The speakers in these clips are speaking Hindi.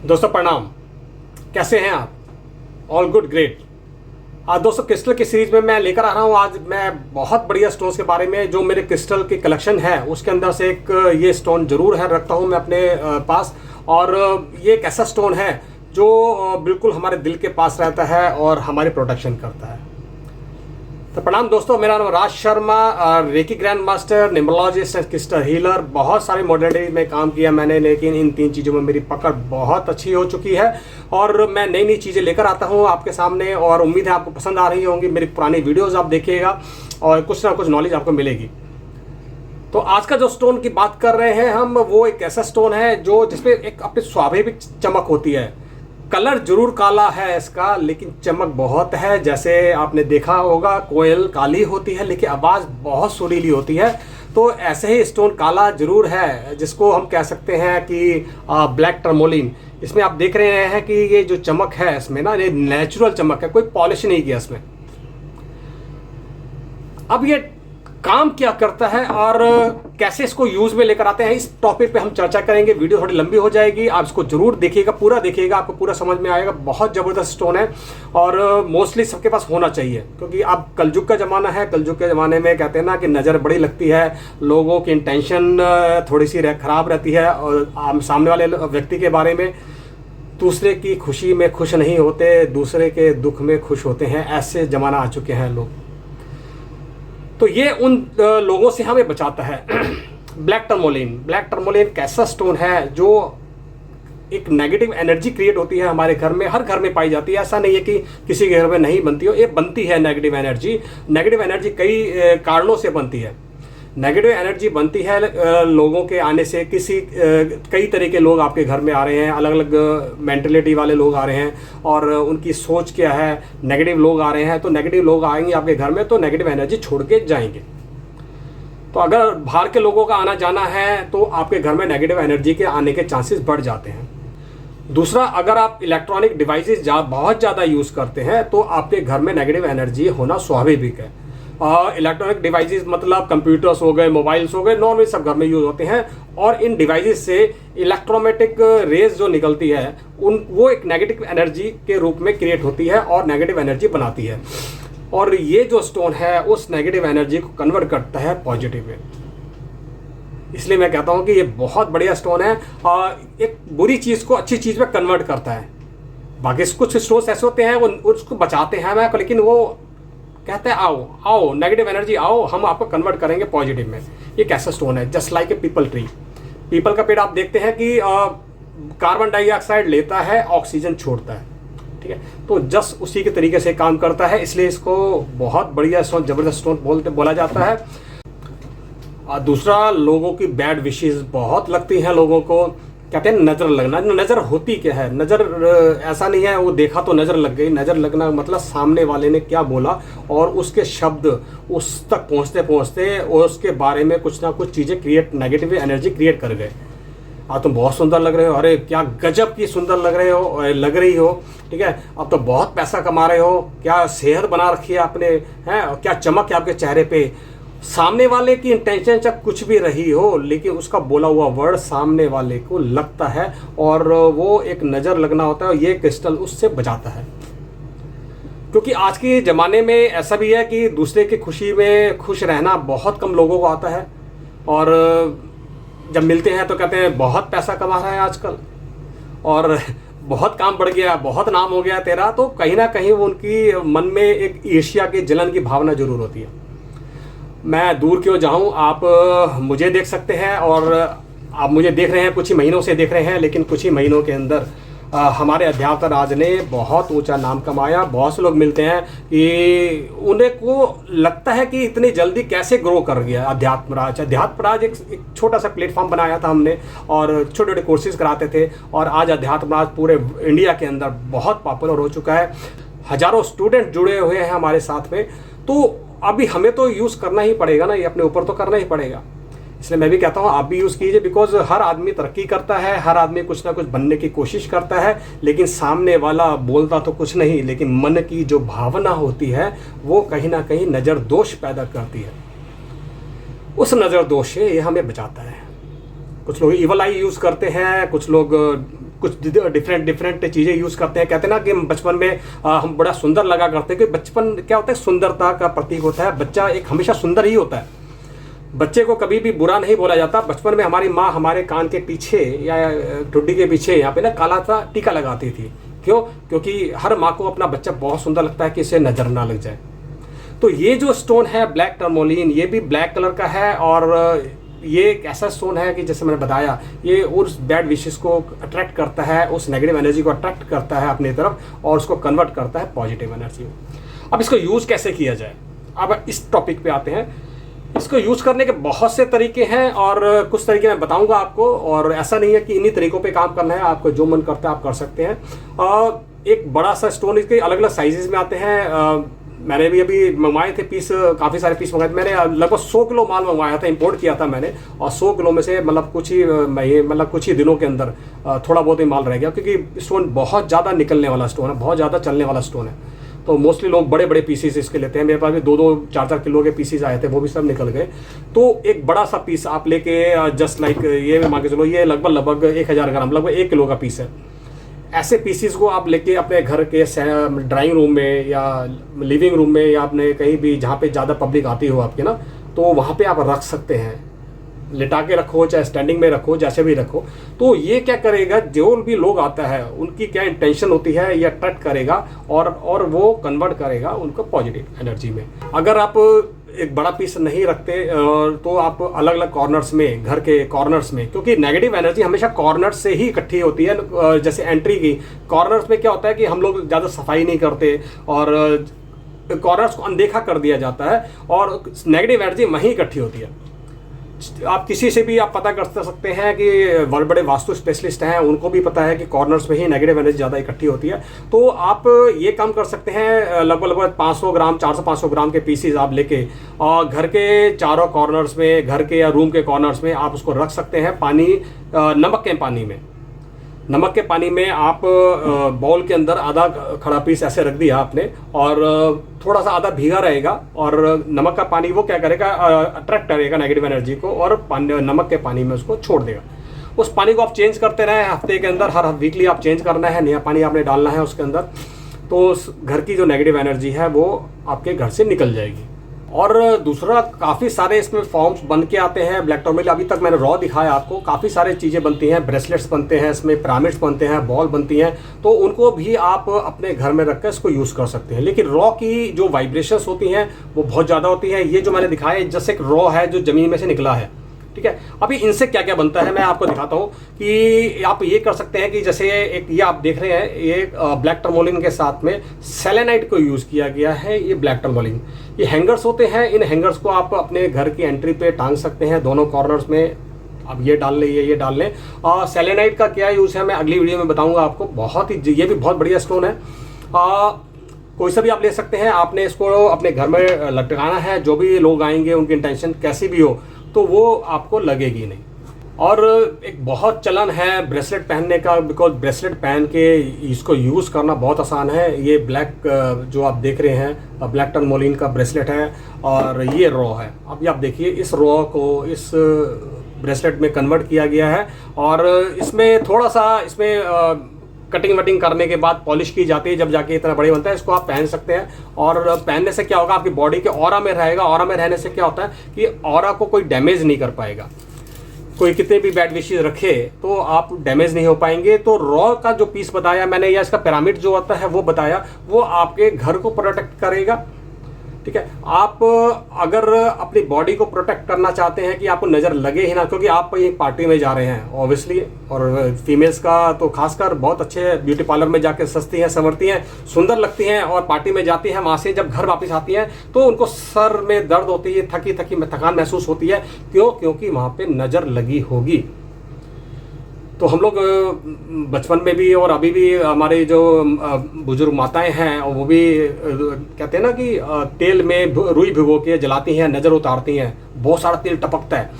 दोस्तों प्रणाम। कैसे हैं आप? All good, great. आज दोस्तों क्रिस्टल की सीरीज में मैं लेकर आ रहा हूँ। आज मैं बहुत बढ़िया स्टोन्स के बारे में, जो मेरे क्रिस्टल की कलेक्शन है उसके अंदर से एक ये स्टोन जरूर है, रखता हूँ मैं अपने पास। और ये एक ऐसा स्टोन है जो बिल्कुल हमारे दिल के पास रहता है और हमारी प्रोटेक्शन करता है। तो प्रणाम दोस्तों, मेरा नाम Raj Sharma, reiki grand master, numerologist and crystal healer. बहुत सारे मॉडलिटी में काम किया मैंने, लेकिन इन 3 चीज़ों में मेरी पकड़ बहुत अच्छी हो चुकी है और मैं नई नई चीज़ें लेकर आता हूँ आपके सामने। और उम्मीद है आपको पसंद आ रही होंगी। मेरी पुरानी वीडियोज़ आप देखिएगा और कुछ ना कुछ नॉलेज आपको मिलेगी। तो आज का जो स्टोन की बात कर रहे हैं हम, वो एक ऐसा स्टोन है जो जिसपे एक अपनी स्वाभाविक चमक होती है। कलर जरूर काला है इसका, लेकिन चमक बहुत है। जैसे आपने देखा होगा कोयल काली होती है लेकिन आवाज़ बहुत सुरीली होती है। तो ऐसे ही स्टोन काला जरूर है, जिसको हम कह सकते हैं कि ब्लैक टर्मोलिन। इसमें आप देख रहे हैं कि ये जो चमक है इसमें ना, ये नेचुरल चमक है, कोई पॉलिश नहीं किया इसमें। अब ये काम क्या करता है और कैसे इसको यूज में लेकर आते हैं, इस टॉपिक पे हम चर्चा करेंगे। वीडियो थोड़ी लंबी हो जाएगी, आप इसको जरूर देखिएगा, पूरा देखिएगा, आपको पूरा समझ में आएगा। बहुत ज़बरदस्त स्टोन है और मोस्टली सबके पास होना चाहिए, क्योंकि अब कलयुग का ज़माना है। कलयुग के ज़माने में कहते हैं ना कि नज़र बड़ी लगती है, लोगों की इंटेंशन थोड़ी सी खराब रहती है और सामने वाले व्यक्ति के बारे में दूसरे की खुशी में खुश नहीं होते, दूसरे के दुख में खुश होते हैं। ऐसे ज़माना आ चुके हैं लोग। तो ये उन लोगों से हमें बचाता है। ब्लैक टर्मोलिन कैसा स्टोन है जो एक नेगेटिव एनर्जी क्रिएट होती है हमारे घर में, हर घर में पाई जाती है। ऐसा नहीं है कि किसी के घर में नहीं बनती हो, ये बनती है नेगेटिव एनर्जी। नेगेटिव एनर्जी कई कारणों से बनती है। नेगेटिव एनर्जी बनती है लोगों के आने से। कई तरह के लोग आपके घर में आ रहे हैं, अलग अलग मेंटलिटी वाले लोग आ रहे हैं और उनकी सोच क्या है, नेगेटिव लोग आ रहे हैं। तो नेगेटिव लोग आएंगे आपके घर में तो नेगेटिव एनर्जी छोड़ के जाएंगे। तो अगर बाहर के लोगों का आना जाना है तो आपके घर में नेगेटिव एनर्जी के आने के चांसेस बढ़ जाते हैं। दूसरा, अगर आप इलेक्ट्रॉनिक डिवाइसेस बहुत ज़्यादा यूज़ करते हैं तो आपके घर में नेगेटिव एनर्जी होना स्वाभाविक है। इलेक्ट्रॉनिक डिवाइसेस मतलब कंप्यूटर्स हो गए, मोबाइल्स हो गए, नॉर्मली सब घर में यूज होते हैं। और इन डिवाइसेस से इलेक्ट्रोमैटिक रेज जो निकलती है वो एक नेगेटिव एनर्जी के रूप में क्रिएट होती है और नेगेटिव एनर्जी बनाती है। और ये जो स्टोन है उस नेगेटिव एनर्जी को कन्वर्ट करता है पॉजिटिव में। इसलिए मैं कहता हूँ कि ये बहुत बढ़िया स्टोन है। एक बुरी चीज़ को अच्छी चीज़ में कन्वर्ट करता है। बाकी कुछ स्टोन्स ऐसे होते हैं वो उसको बचाते हैं हमें, लेकिन वो कहते हैं आओ आओ नेगेटिव एनर्जी आओ, हम आपको कन्वर्ट करेंगे पॉजिटिव में। ये कैसा स्टोन है? Just like a people tree. People का पेड़ आप देखते हैं कि कार्बन डाइऑक्साइड लेता है, ऑक्सीजन छोड़ता है, ठीक है। तो जस्ट उसी के तरीके से काम करता है, इसलिए इसको बहुत बढ़िया स्टोन, जबरदस्त स्टोन बोला जाता है। और दूसरा, लोगों की बैड विशेस बहुत लगती हैं लोगों को। कहते हैं नज़र लगना। नज़र होती क्या है? नज़र ऐसा नहीं है वो देखा तो नज़र लग गई। नज़र लगना मतलब सामने वाले ने क्या बोला और उसके शब्द उस तक पहुंचते पहुंचते उसके बारे में कुछ ना कुछ चीज़ें नेगेटिव एनर्जी क्रिएट कर गए। तुम बहुत सुंदर लग रहे हो, अरे क्या गजब की सुंदर लग रही हो, ठीक है। अब तो बहुत पैसा कमा रहे हो, क्या सेहत बना रखी है आपने, हैं, क्या चमक है आपके चेहरे पे। सामने वाले की इंटेंशन चाहे कुछ भी रही हो, लेकिन उसका बोला हुआ वर्ड सामने वाले को लगता है और वो एक नज़र लगना होता है और ये क्रिस्टल उससे बचाता है। क्योंकि आज के ज़माने में ऐसा भी है कि दूसरे की खुशी में खुश रहना बहुत कम लोगों को आता है। और जब मिलते हैं तो कहते हैं बहुत पैसा कमा रहा है आजकल और बहुत काम बढ़ गया, बहुत नाम हो गया तेरा। तो कहीं ना कहीं वो उनकी मन में एक ईर्ष्या की, जलन की भावना जरूर होती है। मैं दूर क्यों जाऊं, आप मुझे देख सकते हैं और आप मुझे देख रहे हैं, कुछ ही महीनों से देख रहे हैं, लेकिन कुछ ही महीनों के अंदर हमारे अध्यात्म राज ने बहुत ऊंचा नाम कमाया। बहुत से लोग मिलते हैं कि उन्हें को लगता है कि इतनी जल्दी कैसे ग्रो कर गया अध्यात्म राज। अध्यात्म राज एक छोटा सा प्लेटफॉर्म बनाया था हमने और छोटे छोटे कोर्सेज कराते थे और आज अध्यात्म राज पूरे इंडिया के अंदर बहुत पॉपुलर हो चुका है। हजारों स्टूडेंट जुड़े हुए हैं हमारे साथ में। तो अभी हमें तो यूज़ करना ही पड़ेगा ना, ये अपने ऊपर तो करना ही पड़ेगा। इसलिए मैं भी कहता हूँ आप भी यूज़ कीजिए, बिकॉज हर आदमी तरक्की करता है, हर आदमी कुछ ना कुछ बनने की कोशिश करता है, लेकिन सामने वाला बोलता तो कुछ नहीं, लेकिन मन की जो भावना होती है वो कहीं ना कहीं नज़र दोष पैदा करती है। उस नज़र दोष से ये हमें बचाता है। कुछ लोग इवल आई यूज़ करते हैं, कुछ लोग कुछ डिफरेंट चीज़ें यूज़ करते हैं। कहते हैं ना कि बचपन में हम बड़ा सुंदर लगा करते हैं, कि बचपन क्या होता है, सुंदरता का प्रतीक होता है। बच्चा एक हमेशा सुंदर ही होता है, बच्चे को कभी भी बुरा नहीं बोला जाता। बचपन में हमारी माँ हमारे कान के पीछे या ठुड्डी के पीछे यहाँ पे ना काला सा टीका लगाती थी। क्यों? क्योंकि हर माँ को अपना बच्चा बहुत सुंदर लगता है कि इसे नज़र ना लग जाए। तो ये जो स्टोन है ब्लैक टर्मोलिन, ये भी ब्लैक कलर का है, और ये एक ऐसा स्टोन है कि जैसे मैंने बताया, ये उस बैड विशेस को अट्रैक्ट करता है, उस नेगेटिव एनर्जी को अट्रैक्ट करता है अपनी तरफ, और उसको कन्वर्ट करता है पॉजिटिव एनर्जी में। अब इसको यूज़ कैसे किया जाए, अब इस टॉपिक पे आते हैं। इसको यूज़ करने के बहुत से तरीके हैं, और कुछ तरीके मैं बताऊंगा आपको, और ऐसा नहीं है कि इन्हीं तरीकों पे काम करना है, आपको जो मन करता है आप कर सकते हैं। एक बड़ा सा स्टोन, इसके अलग अलग साइजेस में आते हैं। मैंने भी अभी मंगवाए थे पीस, काफ़ी सारे पीस मंगाए थे मैंने। लगभग 100 किलो माल मंगवाया था, इंपोर्ट किया था मैंने, और 100 किलो में से मतलब कुछ ही दिनों के अंदर थोड़ा बहुत ही माल रह गया, क्योंकि स्टोन बहुत ज़्यादा निकलने वाला स्टोन है, बहुत ज़्यादा चलने वाला स्टोन है। तो मोस्टली लोग बड़े बड़े पीसीस इसके लेते हैं। मेरे पास भी 2-2, 4-4 किलो के पीसीस आए थे, वो भी सब निकल गए। तो एक बड़ा सा पीस आप लेके, जस्ट लाइक ये मान के चलो, ये लगभग 1000 ग्राम, लगभग 1 किलो का पीस है। ऐसे पीसीस को आप लेके अपने घर के ड्राइंग रूम में या लिविंग रूम में, या अपने कहीं भी जहाँ पे ज़्यादा पब्लिक आती हो आपके ना, तो वहाँ पे आप रख सकते हैं। लिटा के रखो, चाहे स्टैंडिंग में रखो, जैसे भी रखो। तो ये क्या करेगा, जो भी लोग आता है उनकी क्या इंटेंशन होती है, ये अट्रैक्ट करेगा और वो कन्वर्ट करेगा उनको पॉजिटिव एनर्जी में। अगर आप एक बड़ा पीस नहीं रखते तो आप अलग अलग कॉर्नर्स में, घर के कॉर्नर्स में, क्योंकि नेगेटिव एनर्जी हमेशा कॉर्नर्स से ही इकट्ठी होती है। जैसे एंट्री की कॉर्नर्स में क्या होता है कि हम लोग ज़्यादा सफाई नहीं करते, और कॉर्नर्स को अनदेखा कर दिया जाता है, और नेगेटिव एनर्जी वहीं इकट्ठी होती है। आप किसी से भी आप पता कर सकते हैं कि बड़े बड़े वास्तु स्पेशलिस्ट हैं, उनको भी पता है कि कॉर्नर्स में ही नेगेटिव एनर्जी ज़्यादा इकट्ठी होती है। तो आप ये काम कर सकते हैं, लगभग 500 ग्राम, 400-500 ग्राम के पीसीज आप लेके, और घर के चारों कॉर्नर्स में, घर के या रूम के कॉर्नर्स में आप उसको रख सकते हैं। नमक के पानी में, नमक के पानी में आप बाउल के अंदर आधा खड़ा पीस ऐसे रख दिया आपने, और थोड़ा सा आधा भीगा रहेगा, और नमक का पानी वो क्या करेगा, अट्रैक्ट करेगा नेगेटिव एनर्जी को, और नमक के पानी में उसको छोड़ देगा। उस पानी को आप चेंज करते रहें हफ्ते के अंदर, हर वीकली आप चेंज करना है, नया पानी आपने डालना है उसके अंदर। तो उस घर की जो नेगेटिव एनर्जी है वो आपके घर से निकल जाएगी। और दूसरा, काफ़ी सारे इसमें फॉर्म्स बन के आते हैं ब्लैक टर्मोलिन। अभी तक मैंने रॉ दिखाया आपको, काफ़ी सारी चीज़ें बनती हैं, ब्रेसलेट्स बनते हैं इसमें, पिरामिड्स बनते हैं, बॉल बनती हैं। तो उनको भी आप अपने घर में रखकर इसको यूज़ कर सकते हैं। लेकिन रॉ की जो वाइब्रेशंस होती हैं वो बहुत ज़्यादा होती हैं। ये जो मैंने दिखाया जैसे एक रॉ है जो ज़मीन में से निकला है, ठीक है। अभी इनसे क्या क्या बनता है मैं आपको दिखाता हूँ। कि आप ये कर सकते हैं कि जैसे एक ये आप देख रहे हैं, ये ब्लैक टर्मोलिन के साथ में सेलेनाइट को यूज़ किया गया है। ये ब्लैक टर्मोलिन, ये हैंगर्स होते हैं, इन हैंगर्स को आप अपने घर की एंट्री पे टांग सकते हैं, दोनों कॉर्नर्स में। अब ये डाल लें, ये डाल लें। और सेलेनाइट का क्या यूज़ है मैं अगली वीडियो में बताऊँगा आपको। बहुत ही, ये भी बहुत बढ़िया स्टोन है। कोई सा भी आप ले सकते हैं, आपने इसको अपने घर में लटकाना है। जो भी लोग आएंगे उनकी इंटेंशन कैसी भी हो तो वो आपको लगेगी नहीं। और एक बहुत चलन है ब्रेसलेट पहनने का, बिकॉज ब्रेसलेट पहन के इसको यूज़ करना बहुत आसान है। ये ब्लैक जो आप देख रहे हैं ब्लैक टर्मोलिन का ब्रेसलेट है, और ये रॉ है। अभी आप देखिए, इस रॉ को इस ब्रेसलेट में कन्वर्ट किया गया है, और इसमें थोड़ा सा इसमें कटिंग वटिंग करने के बाद पॉलिश की जाती है, जब जाके इतना बड़े बनता है। इसको आप पहन सकते हैं, और पहनने से क्या होगा, आपकी बॉडी के ऑरा में रहेगा। ऑरा में रहने से क्या होता है कि ऑरा को कोई डैमेज नहीं कर पाएगा। कोई कितने भी बैड विशेस रखे तो आप डैमेज नहीं हो पाएंगे। तो रॉ का जो पीस बताया मैंने, या इसका पिरामिड जो होता है वो बताया, वो आपके घर को प्रोटेक्ट करेगा, ठीक है। आप अगर अपनी बॉडी को प्रोटेक्ट करना चाहते हैं कि आपको नज़र लगे ही ना, क्योंकि आप एक पार्टी में जा रहे हैं ऑब्वियसली, और फीमेल्स का तो खासकर बहुत अच्छे ब्यूटी पार्लर में जाके सजती हैं, संवरती हैं, सुंदर लगती हैं, और पार्टी में जाती हैं। वहाँ से जब घर वापस आती हैं तो उनको सर में दर्द होती है, थकी थकान महसूस होती है। क्यों? क्योंकि वहाँ पे नज़र लगी होगी। तो हम लोग बचपन में भी और अभी भी हमारे जो बुजुर्ग माताएं हैं, वो भी कहते हैं ना कि तेल में रुई भिगो के जलाती हैं, नज़र उतारती हैं, बहुत सारा तेल टपकता है,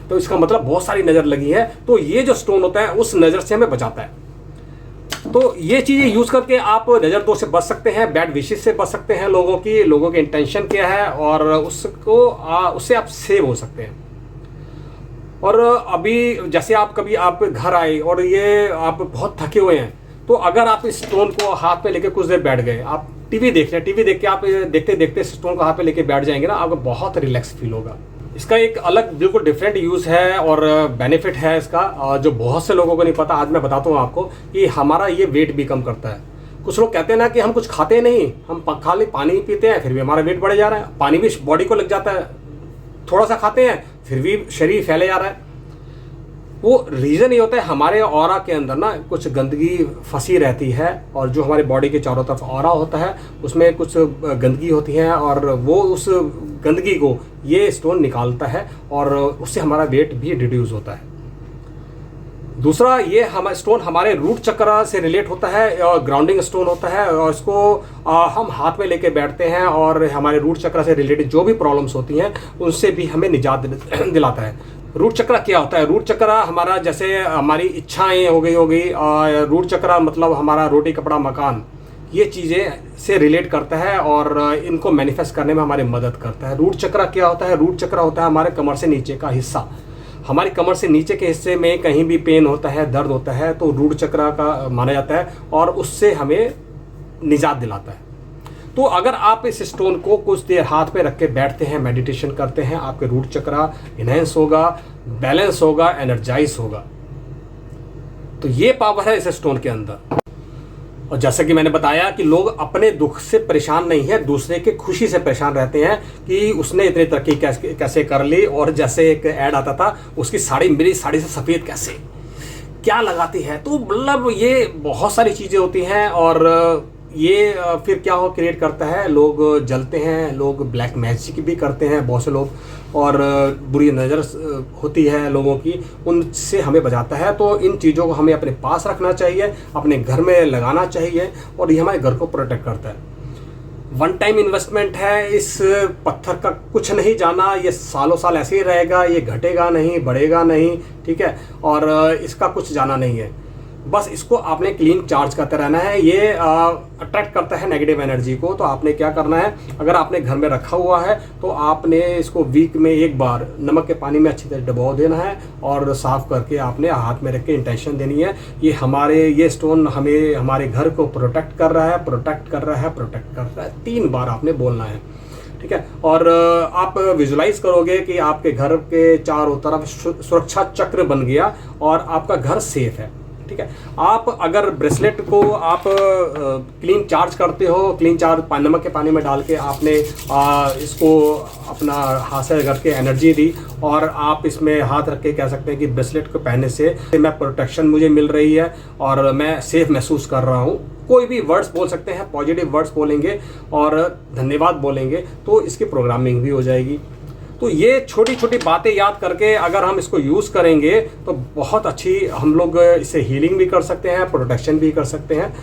तो इसका मतलब बहुत सारी नज़र लगी है। तो ये जो स्टोन होता है उस नज़र से हमें बचाता है। तो ये चीज़ें यूज़ करके आप नज़र दोष से बच सकते हैं, बैड विशेस से बच सकते हैं, लोगों की इंटेंशन क्या है, और उससे आप सेव हो सकते हैं। और अभी जैसे आप कभी आप घर आए और ये आप बहुत थके हुए हैं, तो अगर आप इस स्टोन को हाथ में लेके कुछ देर बैठ गए, आप टीवी देख रहे हैं, टीवी देख के आप देखते देखते स्टोन को हाथ में लेके बैठ जाएंगे ना, आपको बहुत रिलैक्स फील होगा। इसका एक अलग बिल्कुल डिफरेंट यूज़ है और बेनिफिट है इसका, जो बहुत से लोगों को नहीं पता। आज मैं बताता हूँ आपको कि हमारा ये वेट भी कम करता है। कुछ लोग कहते हैं ना कि हम कुछ खाते नहीं, हम खाली पानी पीते हैं, फिर भी हमारा वेट बढ़ जा रहा है। पानी भी बॉडी को लग जाता है, थोड़ा सा खाते हैं फिर भी शरीर फैले जा रहा है। वो रीज़न ये होता है हमारे ऑरा के अंदर ना कुछ गंदगी फंसी रहती है, और जो हमारे बॉडी के चारों तरफ ऑरा होता है उसमें कुछ गंदगी होती है, और वो उस गंदगी को ये स्टोन निकालता है और उससे हमारा वेट भी रिड्यूस होता है। दूसरा, ये हमारा स्टोन हमारे रूट चक्र से रिलेट होता है और ग्राउंडिंग स्टोन होता है, और इसको हम हाथ में लेके बैठते हैं और हमारे रूट चक्र से रिलेटेड जो भी प्रॉब्लम्स होती हैं उनसे भी हमें निजात दिलाता है। रूट चक्र क्या होता है? रूट चक्र हमारा, जैसे हमारी इच्छाएं हो गई, रूट चक्र मतलब हमारा रोटी कपड़ा मकान, ये चीज़ें से रिलेट करता है और इनको मैनिफेस्ट करने में हमारी मदद करता है। रूट चक्र क्या होता है? रूट चक्र होता है हमारे कमर से नीचे का हिस्सा। हमारी कमर से नीचे के हिस्से में कहीं भी पेन होता है, दर्द होता है, तो रूट चक्र का माना जाता है और उससे हमें निजात दिलाता है। तो अगर आप इस स्टोन को कुछ देर हाथ में रख के बैठते हैं, मेडिटेशन करते हैं, आपके रूट चक्र इनहेंस होगा, बैलेंस होगा, एनर्जाइज होगा। तो ये पावर है इस स्टोन के अंदर। और जैसा कि मैंने बताया कि लोग अपने दुख से परेशान नहीं है, दूसरे के खुशी से परेशान रहते हैं कि उसने इतनी तरक्की कैसे कर ली। और जैसे एक ऐड आता था, उसकी साड़ी मेरी साड़ी से सफ़ेद कैसे, क्या लगाती है। तो मतलब ये बहुत सारी चीज़ें होती हैं, और ये फिर क्या हो क्रिएट करता है, लोग जलते हैं, लोग ब्लैक मैजिक भी करते हैं बहुत से लोग, और बुरी नज़र होती है लोगों की, उनसे हमें बचाता है। तो इन चीज़ों को हमें अपने पास रखना चाहिए, अपने घर में लगाना चाहिए, और ये हमारे घर को प्रोटेक्ट करता है। वन टाइम इन्वेस्टमेंट है, इस पत्थर का कुछ नहीं जाना, ये सालों साल ऐसे ही रहेगा, ये घटेगा नहीं, बढ़ेगा नहीं, ठीक है, और इसका कुछ जाना नहीं है। बस इसको आपने क्लीन चार्ज करते रहना है। ये अट्रैक्ट करता है नेगेटिव एनर्जी को। तो आपने क्या करना है, अगर आपने घर में रखा हुआ है तो आपने इसको वीक में एक बार नमक के पानी में अच्छी तरह डुबो देना है, और साफ़ करके आपने हाथ में रख के इंटेंशन देनी है, ये स्टोन हमें हमारे घर को प्रोटेक्ट कर रहा है, प्रोटेक्ट कर रहा है, प्रोटेक्ट कर रहा है। 3 बार आपने बोलना है, ठीक है। और आप विजुलाइज करोगे कि आपके घर के चारों तरफ सुरक्षा चक्र बन गया और आपका घर सेफ है, ठीक है। आप अगर ब्रेसलेट को आप क्लीन चार्ज करते हो, क्लीन चार्ज नमक के पानी में डाल के आपने इसको अपना हाथ से करके एनर्जी दी, और आप इसमें हाथ रख के कह सकते हैं कि ब्रेसलेट को पहनने से मैं प्रोटेक्शन मुझे मिल रही है और मैं सेफ महसूस कर रहा हूँ। कोई भी वर्ड्स बोल सकते हैं, पॉजिटिव वर्ड्स बोलेंगे और धन्यवाद बोलेंगे, तो इसकी प्रोग्रामिंग भी हो जाएगी। तो ये छोटी छोटी बातें याद करके अगर हम इसको यूज़ करेंगे तो बहुत अच्छी हम लोग इससे हीलिंग भी कर सकते हैं, प्रोटेक्शन भी कर सकते हैं।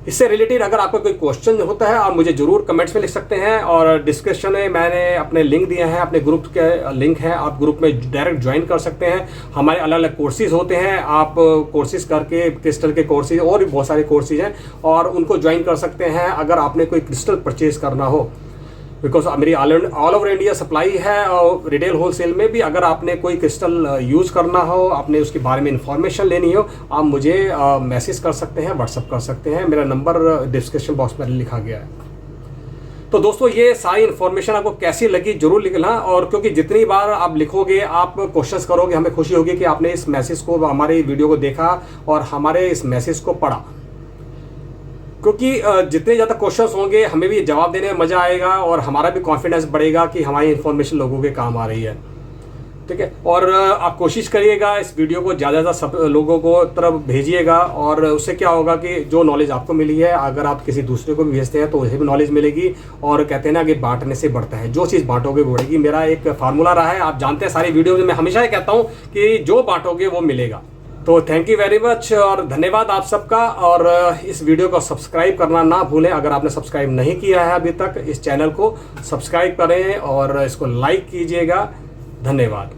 इससे रिलेटेड अगर आपका कोई क्वेश्चन होता है, आप मुझे ज़रूर कमेंट्स में लिख सकते हैं, और डिस्क्रिप्शन में मैंने अपने लिंक दिए हैं, अपने ग्रुप के लिंक हैं, आप ग्रुप में डायरेक्ट ज्वाइन कर सकते हैं। हमारे अलग अलग कोर्सेज होते हैं, आप कोर्सेज करके क्रिस्टल के कोर्सेज और भी बहुत सारे कोर्सेज हैं, और उनको ज्वाइन कर सकते हैं अगर आपने कोई क्रिस्टल परचेज करना हो। बिकॉज मेरी ऑल ओवर इंडिया सप्लाई है, और रिटेल होलसेल में भी अगर आपने कोई क्रिस्टल यूज़ करना हो, आपने उसके बारे में इंफॉर्मेशन लेनी हो, आप मुझे मैसेज कर सकते हैं, व्हाट्सअप कर सकते हैं। मेरा नंबर डिस्क्रिप्शन बॉक्स में लिखा गया है। तो दोस्तों, ये सारी इन्फॉर्मेशन आपको कैसी लगी जरूर लिखना, और क्योंकि जितनी बार आप लिखोगे, आप क्वेश्चंस करोगे, हमें खुशी होगी कि आपने इस मैसेज को, हमारे वीडियो को देखा और हमारे इस मैसेज को पढ़ा। क्योंकि जितने ज़्यादा क्वेश्चंस होंगे, हमें भी जवाब देने में मज़ा आएगा और हमारा भी कॉन्फिडेंस बढ़ेगा कि हमारी इन्फॉर्मेशन लोगों के काम आ रही है, ठीक है। और आप कोशिश करिएगा इस वीडियो को ज़्यादा सब लोगों को तरफ भेजिएगा, और उससे क्या होगा कि जो नॉलेज आपको मिली है, अगर आप किसी दूसरे को भी भेजते हैं तो उसे भी नॉलेज मिलेगी। और कहते हैं ना कि बांटने से बढ़ता है, जो चीज़ बांटोगे बढ़ेगी। मेरा एक फार्मूला रहा है, आप जानते हैं, सारी वीडियो में मैं हमेशा ही कहता हूँ कि जो बांटोगे वो मिलेगा। तो थैंक यू वेरी मच और धन्यवाद आप सबका। और इस वीडियो को सब्सक्राइब करना ना भूलें, अगर आपने सब्सक्राइब नहीं किया है अभी तक, इस चैनल को सब्सक्राइब करें और इसको लाइक कीजिएगा। धन्यवाद।